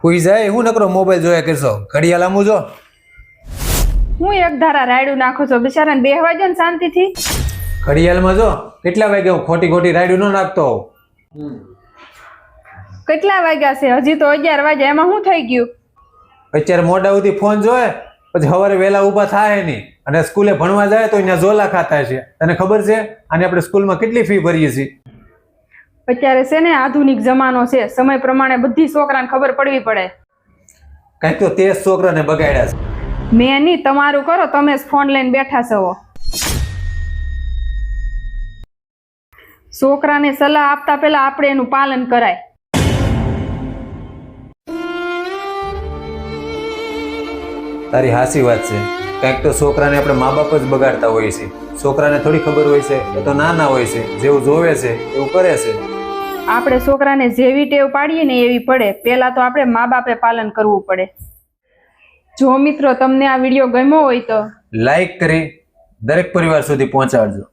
કોઈ જાય હું નકરો મોબાઈલ જોયા કરશો ઘડિયાળ આમું જો હું એક ધારા રાયડું નાખું છું બિચારાને બેહવા જો ને શાંતિથી ઘડિયાળમાં જો કેટલા વાગે હું ખોટી ખોટી રાયડું ન નાખતો હોઉં. કેટલા વાગ્યા છે? હજી તો 11 વાગ્યા. એમાં શું થઈ ગયું? અત્યારે મોડા સુધી ફોન જોયે પછી સવારે વહેલા ઊભા થાય નહીં અને સ્કૂલે ભણવા જાય તો અહીંયા ઝોલા ખાતા છે. તને ખબર છે આને આપણે સ્કૂલમાં કેટલી ફી ભરીએ છીએ? અત્યારે છે ને આધુનિક જમાનો છે, સમય પ્રમાણે બધી છોકરાને ખબર પડવી પડે. કંઈક તો તે જ છોકરાને બગાડ્યા છે. મેં નહીં, તમારું કરો, તમે જ ફોન લઈને બેઠા છો. છોકરાને સલાહ આપતા પહેલા આપણે એનું પાલન કરાય. તારી હાસી વાત છે. કંઈક તો છોકરાને આપણે મા બાપ જ બગાડતા હોઈએ છીએ. છોકરાને થોડી ખબર હોય છે, એ તો નાના હોય છે, જેવું જોવે છે એવું કરે છે. આપણે છોકરાને જેવી ટેવ પાડીએ ને એવી પડે. પહેલા તો આપણે મા બાપે પાલન કરવું પડે. જો મિત્રો તમને આ વિડીયો ગમ્યો હોય તો લાઈક કરી દરેક પરિવાર સુધી પહોંચાડજો.